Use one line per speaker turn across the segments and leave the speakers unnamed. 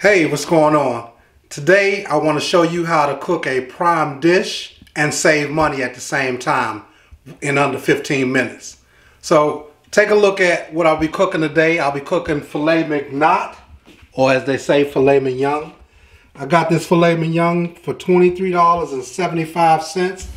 Hey, what's going on? Today I want to show you how to cook a prime dish and save money at the same time in under 15 minutes. So take a look at what I'll be cooking today. I'll be cooking filet mignon, or as they say, filet mignon. I got this filet mignon for $23.75.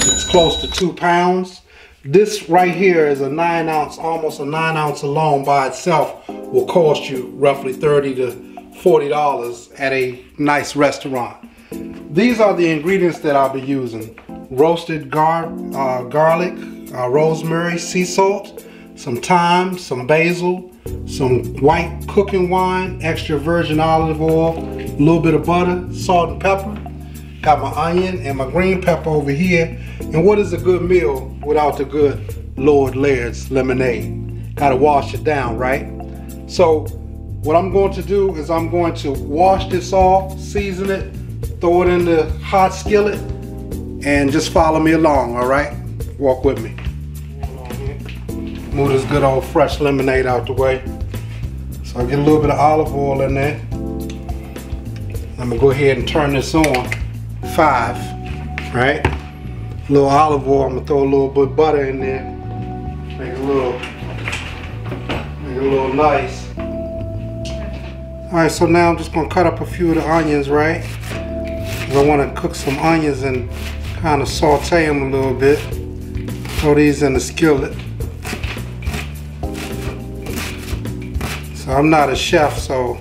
It's close to 2 pounds. This right here is a 9 ounce, almost a 9 ounce alone by itself will cost you roughly $30 to $40 at a nice restaurant. These are the ingredients that I'll be using: roasted garlic, rosemary, sea salt, some thyme, some basil, some white cooking wine, extra virgin olive oil, a little bit of butter, salt and pepper. Got my onion and my green pepper over here. And what is a good meal without the good Lord Laird's lemonade? Gotta wash it down, right? So what I'm going to do is I'm going to wash this off, season it, throw it in the hot skillet, and just follow me along, all right? Walk with me. Move this good old fresh lemonade out the way. So I get a little bit of olive oil in there. I'm gonna go ahead and turn this on 5, right? A little olive oil. I'm gonna throw a little bit of butter in there, make it a little nice. All right, so now I'm just gonna cut up a few of the onions, right? I want to cook some onions and kind of saute them a little bit. Throw these in the skillet. So I'm not a chef, so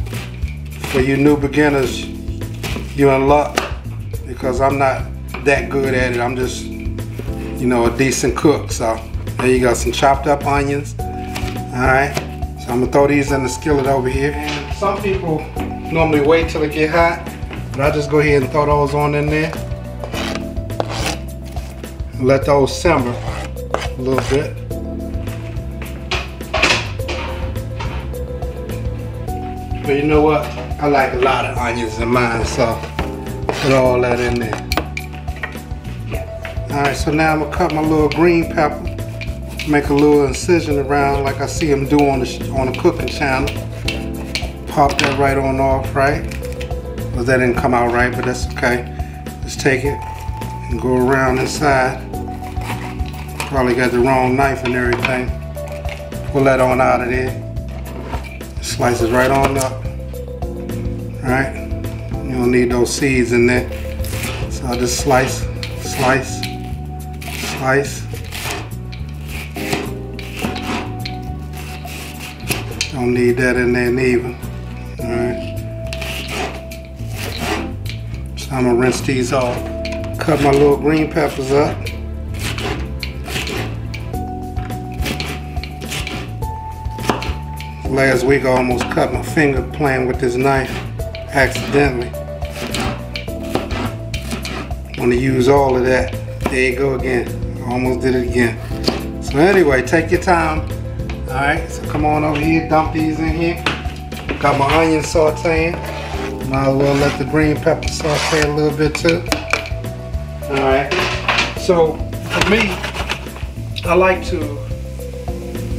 for you new beginners, you're in luck because I'm not that good at it. I'm just, you know, a decent cook. So there you go, some chopped up onions. All right, so I'm gonna throw these in the skillet over here. Some people normally wait till it get hot, but I just go ahead and throw those on in there and let those simmer a little bit. But you know what? I like a lot of onions in mine, so put all that in there. Alright, so now I'm gonna cut my little green pepper, make a little incision around like I see them do on the cooking channel. Pop that right on off, right? Well, that didn't come out right, but that's okay. Just take it and go around inside. Probably got the wrong knife and everything. Pull that on out of there. Slice it right on up. Alright? You don't need those seeds in there. So I'll just slice, slice, slice. Don't need that in there neither. Alright. So I'm gonna rinse these off. Cut my little green peppers up. Last week I almost cut my finger playing with this knife accidentally. Want to use all of that. There you go again. I almost did it again. So anyway, take your time. Alright, so come on over here, dump these in here. Got my onion sauteing. Might as well let the green pepper saute a little bit too. Alright, so for me, I like to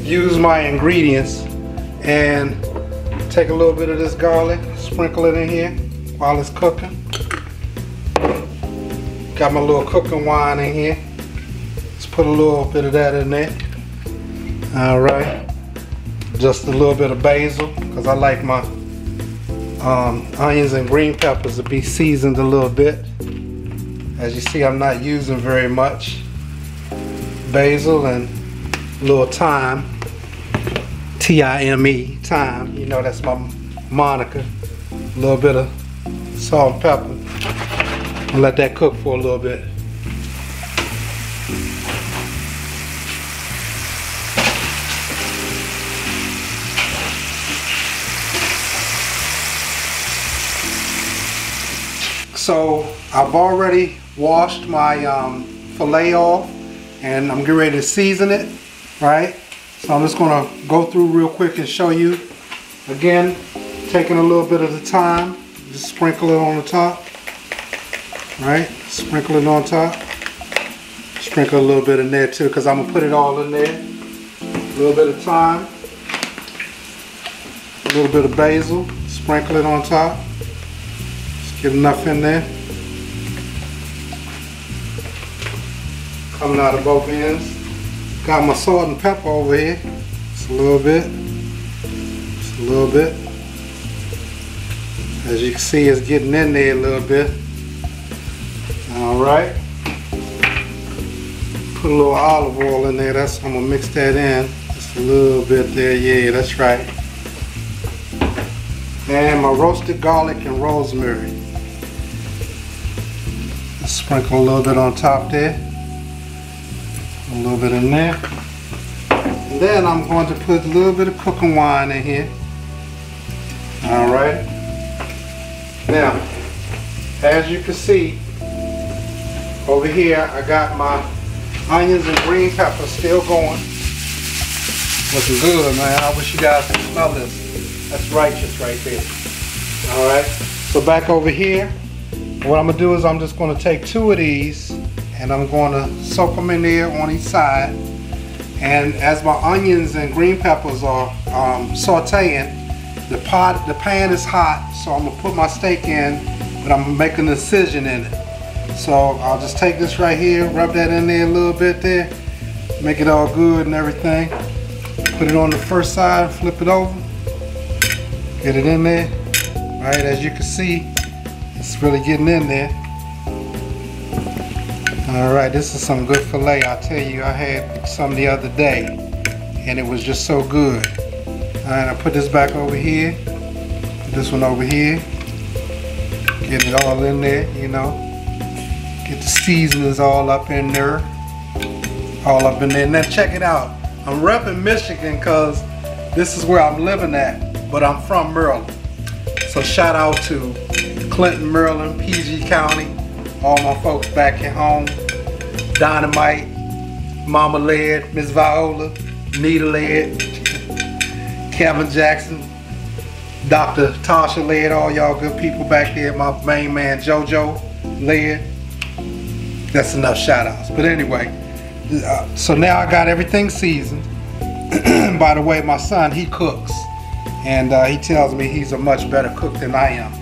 use my ingredients and take a little bit of this garlic, sprinkle it in here while it's cooking. Got my little cooking wine in here. Let's put a little bit of that in there. Alright. Just a little bit of basil, because I like my onions and green peppers to be seasoned a little bit. As you see, I'm not using very much. Basil and a little thyme. T-I-M-E, thyme. You know that's my moniker. A little bit of salt and pepper. And let that cook for a little bit. So I've already washed my filet off and I'm getting ready to season it, right? So I'm just gonna go through real quick and show you. Again, taking a little bit of the thyme, just sprinkle it on the top, right? Sprinkle it on top. Sprinkle a little bit in there too, because I'm gonna put it all in there. A little bit of thyme, a little bit of basil, sprinkle it on top. Get enough in there. Coming out of both ends. Got my salt and pepper over here. Just a little bit. Just a little bit. As you can see, it's getting in there a little bit. Alright. Put a little olive oil in there. I'm gonna mix that in. Just a little bit there. Yeah, that's right. And my roasted garlic and rosemary. Sprinkle a little bit on top there. A little bit in there. And then I'm going to put a little bit of cooking wine in here. Alright. Now, as you can see, over here I got my onions and green peppers still going. Looking good, man. I wish you guys could smell this. That's righteous right there. Alright. So back over here, what I'm going to do is I'm just going to take 2 of these and I'm going to soak them in there on each side. And as my onions and green peppers are sauteing, the pan is hot, so I'm going to put my steak in, but I'm making an incision in it. So I'll just take this right here, rub that in there a little bit there, make it all good and everything. Put it on the first side, flip it over, get it in there. Right, as you can see, it's really getting in there. Alright, this is some good filet. I tell you, I had some the other day and it was just so good. Alright, I put this back over here, put this one over here, get it all in there, you know, get the seasonings all up in there, all up in there. And then check it out, I'm repping Michigan because this is where I'm living at, but I'm from Maryland. So shout out to Clinton, Maryland, PG County, all my folks back at home, Dynamite, Mama Laird, Miss Viola, Nita Laird, Kevin Jackson, Dr. Tasha Laird, all y'all good people back there, my main man JoJo Laird. That's enough shout outs. But anyway, so now I got everything seasoned. By the way, my son, he cooks. And he tells me he's a much better cook than I am.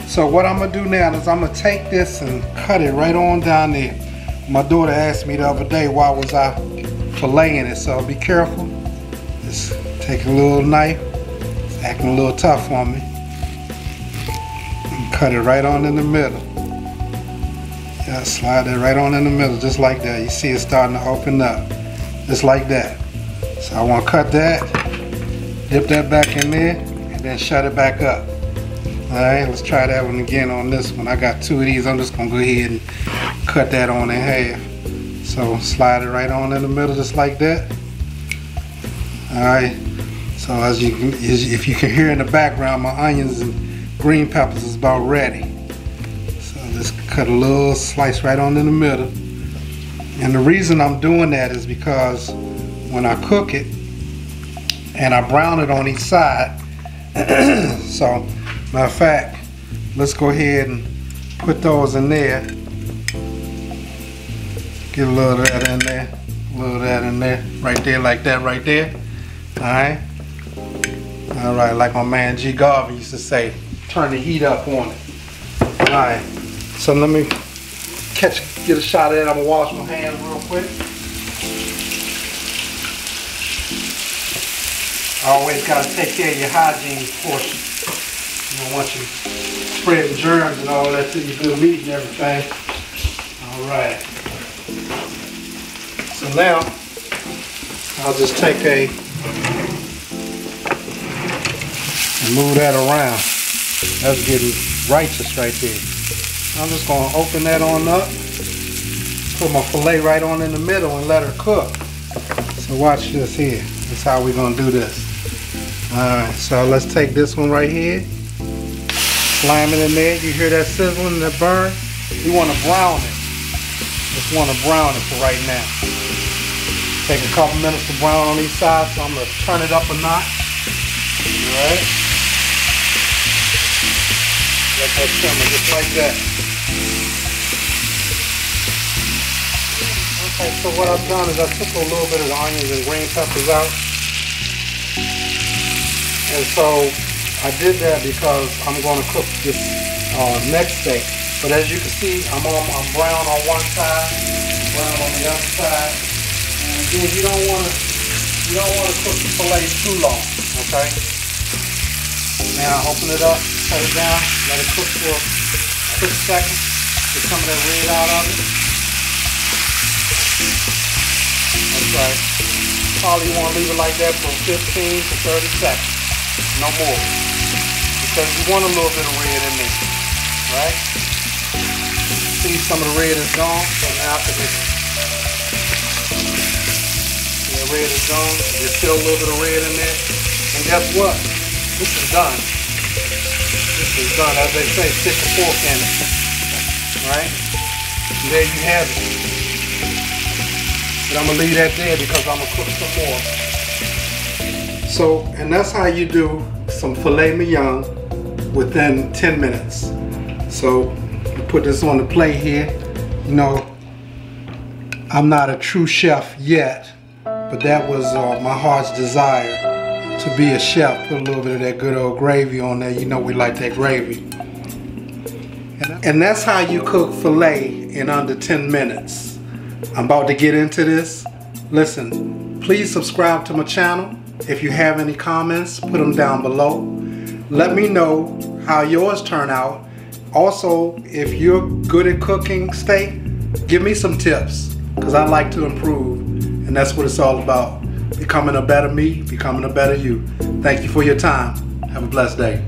So what I'm going to do now is I'm going to take this and cut it right on down there. My daughter asked me the other day why was I filleting it, so be careful. Just take a little knife. It's acting a little tough on me. And cut it right on in the middle. Yeah, slide it right on in the middle, just like that. You see it starting to open up, just like that. So I want to cut that, dip that back in there, and then shut it back up. Alright, let's try that one again on this one. I got 2 of these. I'm just going to go ahead and cut that on in half. So slide it right on in the middle, just like that. Alright, so if you can hear in the background, my onions and green peppers is about ready. So just cut a little slice right on in the middle. And the reason I'm doing that is because when I cook it and I brown it on each side, so matter of fact, let's go ahead and put those in there. Get a little of that in there, a little of that in there, right there, like that, right there. Alright? Alright, like my man G. Garvey used to say, turn the heat up on it. Alright, so let me get a shot of it. I'm going to wash my hands real quick. Always got to take care of your hygiene portion. You don't want you spreading germs and all that to your good meat and everything. Alright. So now, I'll just take and move that around. That's getting righteous right there. I'm just going to open that on up. Put my filet right on in the middle and let her cook. So watch this here. That's how we're going to do this. Alright, so let's take this one right here. Slam it in there. You hear that sizzling, that burn? We want to brown it. Just want to brown it for right now. Take a couple minutes to brown on each side, so I'm going to turn it up a notch. Alright. Let that simmer just like that. Okay, so what I've done is I took a little bit of the onions and green peppers out. And so I did that because I'm going to cook this next steak. But as you can see, I'm brown on one side, brown on the other side. And again, you don't want to cook the filet too long, okay? Now open it up, cut it down, let it cook for a quick second. Get some of that red out of it. That's right. Probably you want to leave it like that for 15 to 30 seconds, no more. Because you want a little bit of red in there, right? See, some of the red is gone, so now I can just, the red is gone, there's still a little bit of red in there. And guess what? This is done. This is done, as they say, stick a fork in it, right? And there you have it. But I'm gonna leave that there because I'm gonna cook some more. So, and that's how you do some filet mignon within 10 minutes. So, put this on the plate here. You know, I'm not a true chef yet, but that was my heart's desire to be a chef. Put a little bit of that good old gravy on there. You know we like that gravy. And that's how you cook filet in under 10 minutes. I'm about to get into this. Listen, please subscribe to my channel. If you have any comments, put them down below. Let me know how yours turn out. Also, if you're good at cooking steak, give me some tips, because I like to improve, and that's what it's all about. Becoming a better me, becoming a better you. Thank you for your time. Have a blessed day.